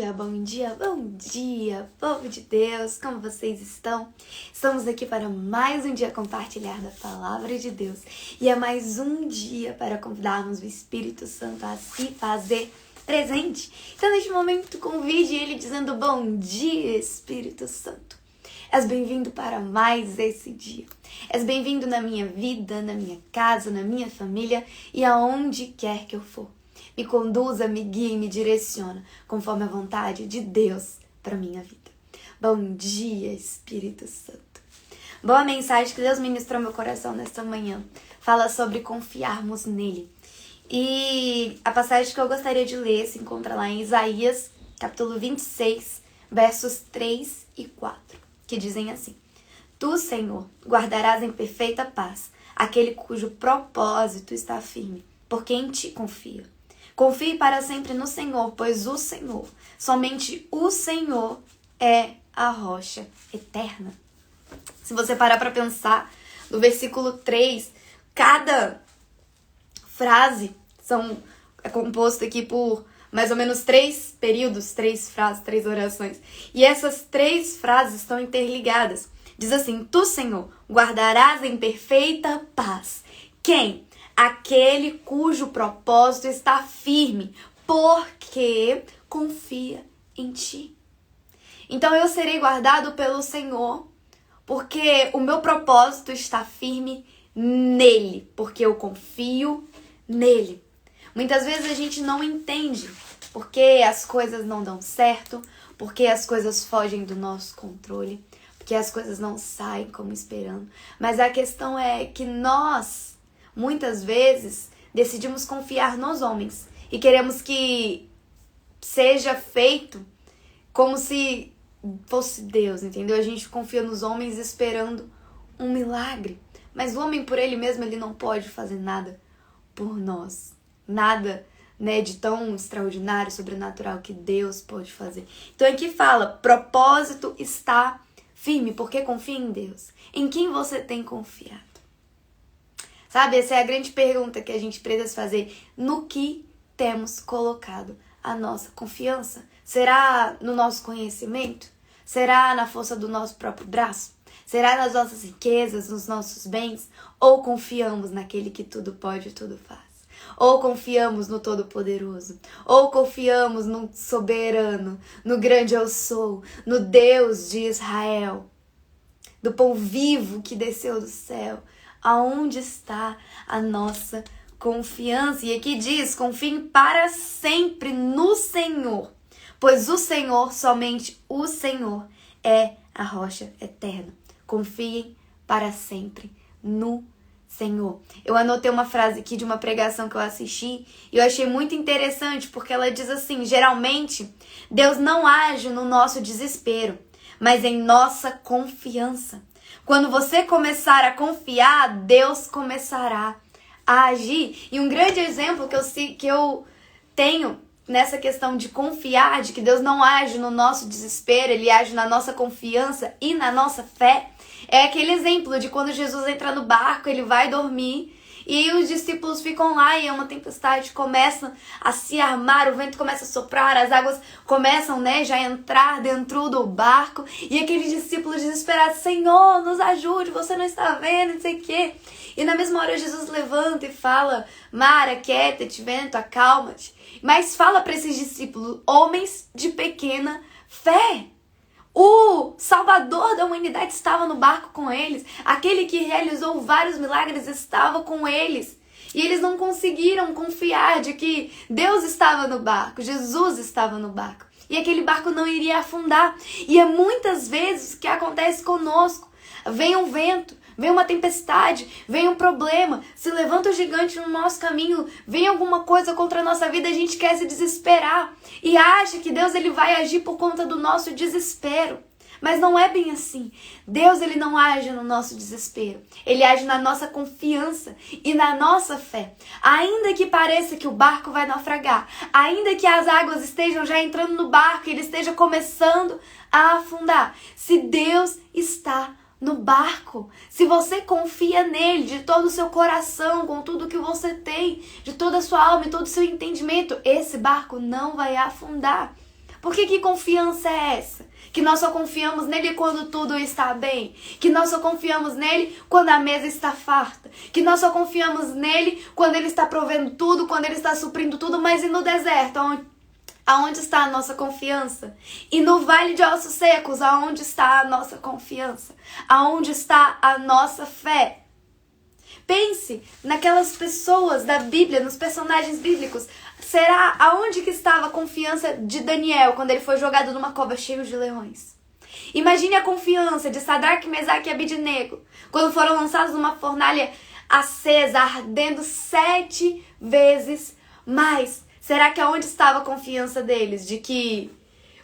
Bom dia, povo de Deus, como vocês estão? Estamos aqui para mais um dia compartilhar da Palavra de Deus e é mais um dia para convidarmos o Espírito Santo a se fazer presente. Então, neste momento, convide ele dizendo: bom dia, Espírito Santo. És bem-vindo para mais esse dia. És bem-vindo na minha vida, na minha casa, na minha família e aonde quer que eu for. Me conduza, me guia e me direciona conforme a vontade de Deus para minha vida. Bom dia, Espírito Santo. Boa mensagem que Deus ministrou no meu coração nesta manhã. Fala sobre confiarmos nele. E a passagem que eu gostaria de ler se encontra lá em Isaías, capítulo 26, versos 3 e 4, que dizem assim: Tu, Senhor, guardarás em perfeita paz aquele cujo propósito está firme, porque em ti confia. Confie para sempre no Senhor, pois o Senhor, somente o Senhor é a rocha eterna. Se você parar para pensar, no versículo 3, cada frase é composta aqui por mais ou menos 3 períodos, 3 frases, 3 orações. E essas 3 frases estão interligadas. Diz assim: Tu, Senhor, guardarás em perfeita paz. Quem? Aquele cujo propósito está firme, porque confia em ti. Então eu serei guardado pelo Senhor, porque o meu propósito está firme nele, porque eu confio nele. Muitas vezes a gente não entende porque as coisas não dão certo, porque as coisas fogem do nosso controle, porque as coisas não saem como esperando. Mas a questão é que nós, muitas vezes, decidimos confiar nos homens e queremos que seja feito como se fosse Deus, entendeu? A gente confia nos homens esperando um milagre, mas o homem por ele mesmo, ele não pode fazer nada por nós. Nada, de tão extraordinário, sobrenatural que Deus pode fazer. Então aqui fala: propósito está firme, porque confia em Deus. Em quem você tem confiado? Sabe, essa é a grande pergunta que a gente precisa fazer. No que temos colocado a nossa confiança? Será no nosso conhecimento? Será na força do nosso próprio braço? Será nas nossas riquezas, nos nossos bens? Ou confiamos naquele que tudo pode e tudo faz? Ou confiamos no Todo-Poderoso? Ou confiamos no Soberano, no Grande Eu Sou, no Deus de Israel, do pão vivo que desceu do céu? Aonde está a nossa confiança? E aqui diz: confiem para sempre no Senhor, pois o Senhor, somente o Senhor, é a rocha eterna. Confiem para sempre no Senhor. Eu anotei uma frase aqui de uma pregação que eu assisti e eu achei muito interessante, porque ela diz assim: geralmente Deus não age no nosso desespero, mas em nossa confiança. Quando você começar a confiar, Deus começará a agir. E um grande exemplo que eu tenho nessa questão de confiar, de que Deus não age no nosso desespero, Ele age na nossa confiança e na nossa fé, é aquele exemplo de quando Jesus entra no barco, Ele vai dormir e os discípulos ficam lá e é uma tempestade, começa a se armar, o vento começa a soprar, as águas começam, já a entrar dentro do barco e aqueles discípulos desesperados: Senhor, nos ajude, você não está vendo, não sei o quê. E na mesma hora Jesus levanta e fala: mar, aquieta-te, vento, acalma-te. Mas fala para esses discípulos: homens de pequena fé. O Salvador da humanidade estava no barco com eles. Aquele que realizou vários milagres estava com eles. E eles não conseguiram confiar de que Deus estava no barco, Jesus estava no barco. E aquele barco não iria afundar. E é muitas vezes o que acontece conosco. Vem um vento, vem uma tempestade, vem um problema, se levanta um gigante no nosso caminho, vem alguma coisa contra a nossa vida, a gente quer se desesperar e acha que Deus ele vai agir por conta do nosso desespero. Mas não é bem assim. Deus ele não age no nosso desespero. Ele age na nossa confiança e na nossa fé. Ainda que pareça que o barco vai naufragar, ainda que as águas estejam já entrando no barco e ele esteja começando a afundar, se Deus está no barco, se você confia nele de todo o seu coração, com tudo que você tem, de toda a sua alma e todo o seu entendimento, esse barco não vai afundar. Porque que confiança é essa? Que nós só confiamos nele quando tudo está bem. Que nós só confiamos nele quando a mesa está farta. Que nós só confiamos nele quando ele está provendo tudo, quando ele está suprindo tudo. Mas e no deserto? Aonde está a nossa confiança? E no vale de ossos secos, aonde está a nossa confiança? Aonde está a nossa fé? Pense naquelas pessoas da Bíblia, nos personagens bíblicos. Será aonde que estava a confiança de Daniel quando ele foi jogado numa cova cheia de leões? Imagine a confiança de Sadraque, Mesaque e Abednego quando foram lançados numa fornalha acesa, ardendo 7 vezes mais. Será que aonde estava a confiança deles? De que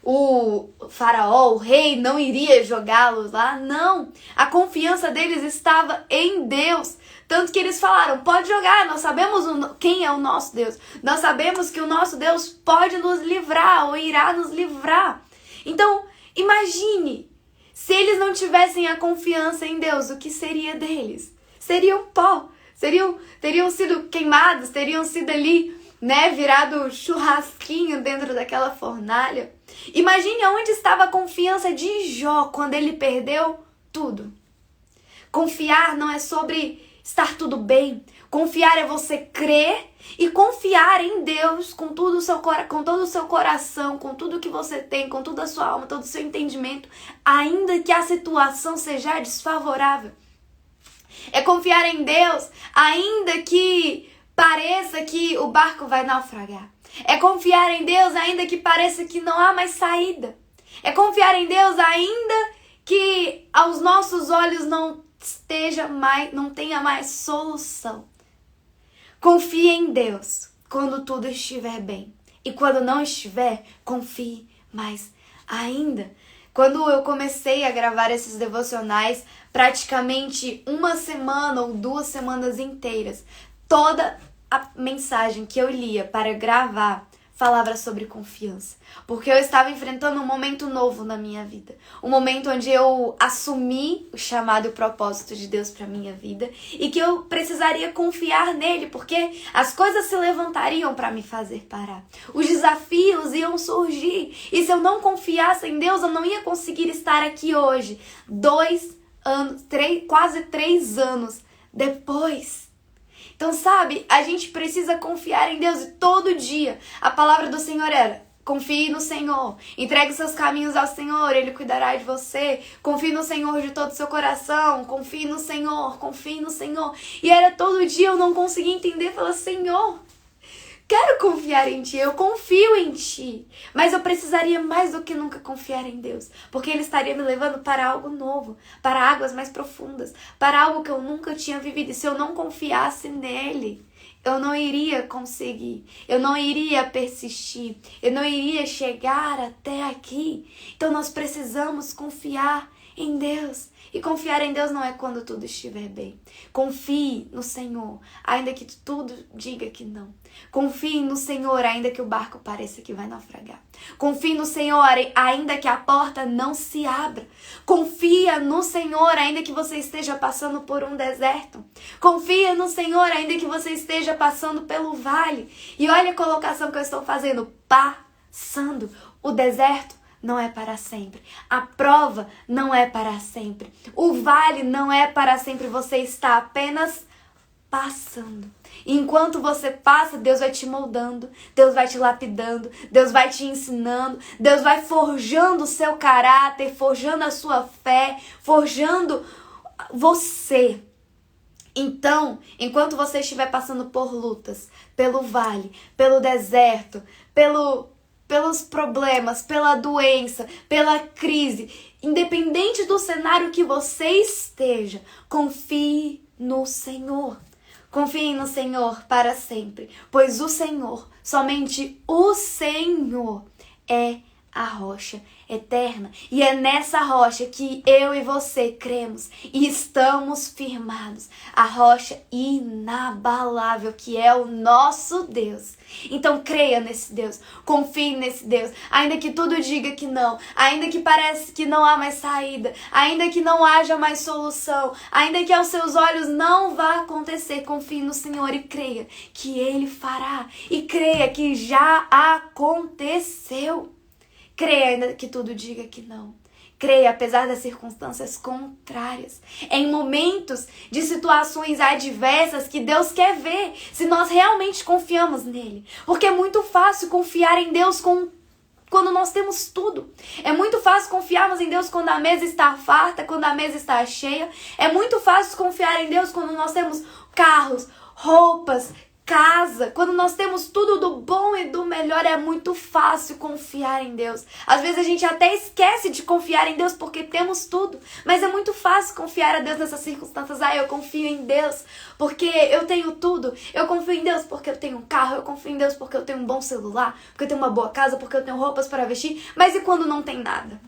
o faraó, o rei, não iria jogá-los lá? Não! A confiança deles estava em Deus. Tanto que eles falaram, pode jogar, nós sabemos quem é o nosso Deus. Nós sabemos que o nosso Deus pode nos livrar ou irá nos livrar. Então, imagine, se eles não tivessem a confiança em Deus, o que seria deles? Seriam pó, teriam sido queimados, teriam sido ali, virado churrasquinho dentro daquela fornalha. Imagine aonde estava a confiança de Jó quando ele perdeu tudo. Confiar não é sobre estar tudo bem. Confiar é você crer e confiar em Deus com todo o seu coração, com tudo que você tem, com toda a sua alma, todo o seu entendimento, ainda que a situação seja desfavorável. É confiar em Deus, ainda que pareça que o barco vai naufragar. É confiar em Deus, ainda que pareça que não há mais saída. É confiar em Deus, ainda que aos nossos olhos não tenha mais solução. Confie em Deus quando tudo estiver bem. E quando não estiver, confie mais ainda. Quando eu comecei a gravar esses devocionais, praticamente 1 semana ou 2 semanas inteiras, toda a mensagem que eu lia para gravar falava sobre confiança, porque eu estava enfrentando um momento novo na minha vida, um momento onde eu assumi o chamado e o propósito de Deus para minha vida e que eu precisaria confiar nele, porque as coisas se levantariam para me fazer parar, os desafios iam surgir e se eu não confiasse em Deus eu não ia conseguir estar aqui hoje, 2 anos, quase 3 anos depois. Então, sabe, a gente precisa confiar em Deus e todo dia a palavra do Senhor era: confie no Senhor, entregue seus caminhos ao Senhor, Ele cuidará de você, confie no Senhor de todo o seu coração, confie no Senhor, confie no Senhor. E era todo dia, eu não conseguia entender, falava: Senhor, quero confiar em Ti, eu confio em Ti, mas eu precisaria mais do que nunca confiar em Deus, porque Ele estaria me levando para algo novo, para águas mais profundas, para algo que eu nunca tinha vivido, e se eu não confiasse nele, eu não iria conseguir, eu não iria persistir, eu não iria chegar até aqui. Então nós precisamos confiar em Deus. E confiar em Deus não é quando tudo estiver bem. Confie no Senhor, ainda que tudo diga que não. Confie no Senhor, ainda que o barco pareça que vai naufragar. Confie no Senhor, ainda que a porta não se abra. Confia no Senhor, ainda que você esteja passando por um deserto. Confia no Senhor, ainda que você esteja passando pelo vale. E olha a colocação que eu estou fazendo: passando. O deserto não é para sempre. A prova não é para sempre. O vale não é para sempre. Você está apenas passando. Enquanto você passa, Deus vai te moldando, Deus vai te lapidando, Deus vai te ensinando, Deus vai forjando o seu caráter, forjando a sua fé, forjando você. Então, enquanto você estiver passando por lutas, pelo vale, pelo deserto, pelos problemas, pela doença, pela crise, independente do cenário que você esteja, confie no Senhor. Confie no Senhor para sempre, pois o Senhor, somente o Senhor, é a rocha eterna. E é nessa rocha que eu e você cremos e estamos firmados. A rocha inabalável que é o nosso Deus. Então creia nesse Deus, confie nesse Deus. Ainda que tudo diga que não, ainda que pareça que não há mais saída, ainda que não haja mais solução, ainda que aos seus olhos não vá acontecer, confie no Senhor e creia que Ele fará. E creia que já aconteceu. Creia ainda que tudo diga que não. Creia apesar das circunstâncias contrárias. É em momentos de situações adversas que Deus quer ver se nós realmente confiamos nele. Porque é muito fácil confiar em Deus quando nós temos tudo. É muito fácil confiarmos em Deus quando a mesa está farta, quando a mesa está cheia. É muito fácil confiar em Deus quando nós temos carros, roupas, casa, quando nós temos tudo do bom e do melhor. É muito fácil confiar em Deus. Às vezes a gente até esquece de confiar em Deus porque temos tudo, mas é muito fácil confiar a Deus nessas circunstâncias. Eu confio em Deus porque eu tenho tudo. Eu confio em Deus porque eu tenho um carro. Eu confio em Deus porque eu tenho um bom celular, porque eu tenho uma boa casa, porque eu tenho roupas para vestir. Mas e quando não tem nada?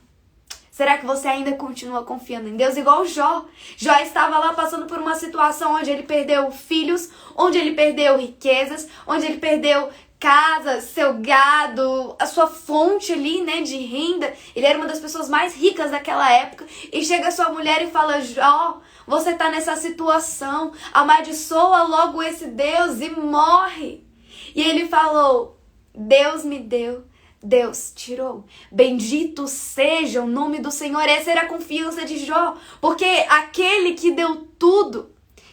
Será que você ainda continua confiando em Deus? Igual Jó. Jó estava lá passando por uma situação onde ele perdeu filhos, onde ele perdeu riquezas, onde ele perdeu casa, seu gado, a sua fonte ali, né, de renda. Ele era uma das pessoas mais ricas daquela época. E chega a sua mulher e fala: Jó, você tá nessa situação, amaldiçoa logo esse Deus e morre. E ele falou: Deus me deu, Deus tirou. Bendito seja o nome do Senhor. Essa era a confiança de Jó. Porque aquele que deu tudo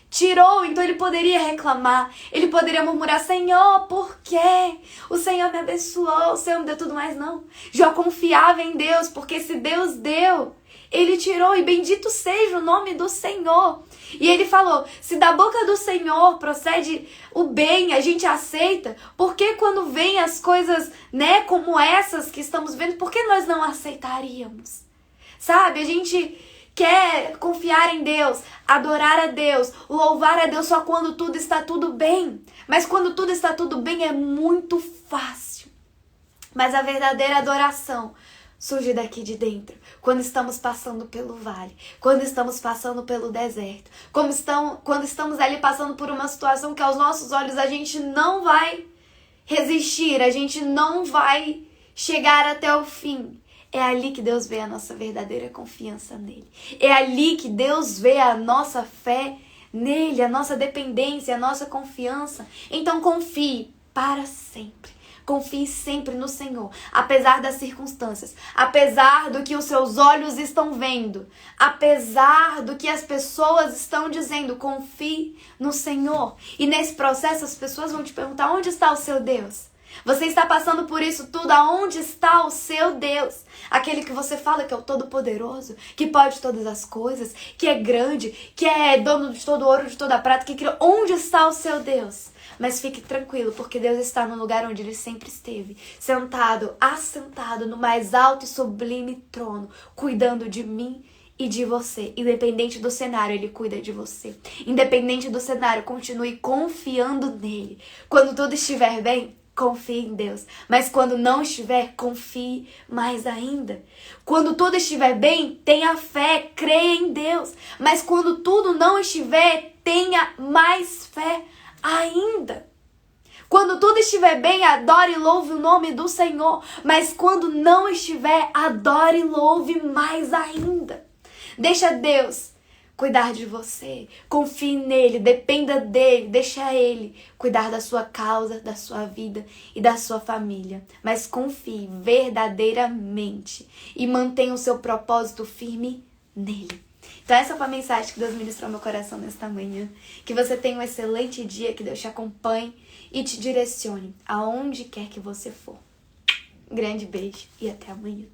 tirou, então ele poderia reclamar. Ele poderia murmurar: Senhor, por quê? O Senhor me abençoou, o Senhor me deu tudo, mas não. Jó confiava em Deus, porque se Deus deu, ele tirou, e bendito seja o nome do Senhor. E ele falou: se da boca do Senhor procede o bem, a gente aceita. Porque quando vem as coisas, né, como essas que estamos vendo, por que nós não aceitaríamos? Sabe, a gente quer confiar em Deus, adorar a Deus, louvar a Deus só quando tudo está tudo bem. Mas quando tudo está tudo bem é muito fácil. Mas a verdadeira adoração surge daqui de dentro, quando estamos passando pelo vale, quando estamos passando pelo deserto, quando estamos ali passando por uma situação que aos nossos olhos a gente não vai resistir, a gente não vai chegar até o fim. É ali que Deus vê a nossa verdadeira confiança nele. É ali que Deus vê a nossa fé nele, a nossa dependência, a nossa confiança. Então confie para sempre. Confie sempre no Senhor, apesar das circunstâncias, apesar do que os seus olhos estão vendo, apesar do que as pessoas estão dizendo. Confie no Senhor. E nesse processo as pessoas vão te perguntar: onde está o seu Deus? Você está passando por isso tudo, aonde está o seu Deus? Aquele que você fala que é o Todo-Poderoso, que pode todas as coisas, que é grande, que é dono de todo ouro, de toda a prata, que criou. Onde está o seu Deus? Mas fique tranquilo, porque Deus está no lugar onde Ele sempre esteve, sentado, assentado no mais alto e sublime trono, cuidando de mim e de você. Independente do cenário, Ele cuida de você. Independente do cenário, continue confiando nele. Quando tudo estiver bem, confie em Deus. Mas quando não estiver, confie mais ainda. Quando tudo estiver bem, tenha fé, creia em Deus. Mas quando tudo não estiver, tenha mais fé ainda. Quando tudo estiver bem, adore e louve o nome do Senhor. Mas quando não estiver, adore e louve mais ainda. Deixa Deus cuidar de você. Confie nele, dependa dele. Deixa ele cuidar da sua causa, da sua vida e da sua família. Mas confie verdadeiramente e mantenha o seu propósito firme nele. Então essa foi a mensagem que Deus ministrou ao meu coração nesta manhã. Que você tenha um excelente dia, que Deus te acompanhe e te direcione aonde quer que você for. Um grande beijo e até amanhã.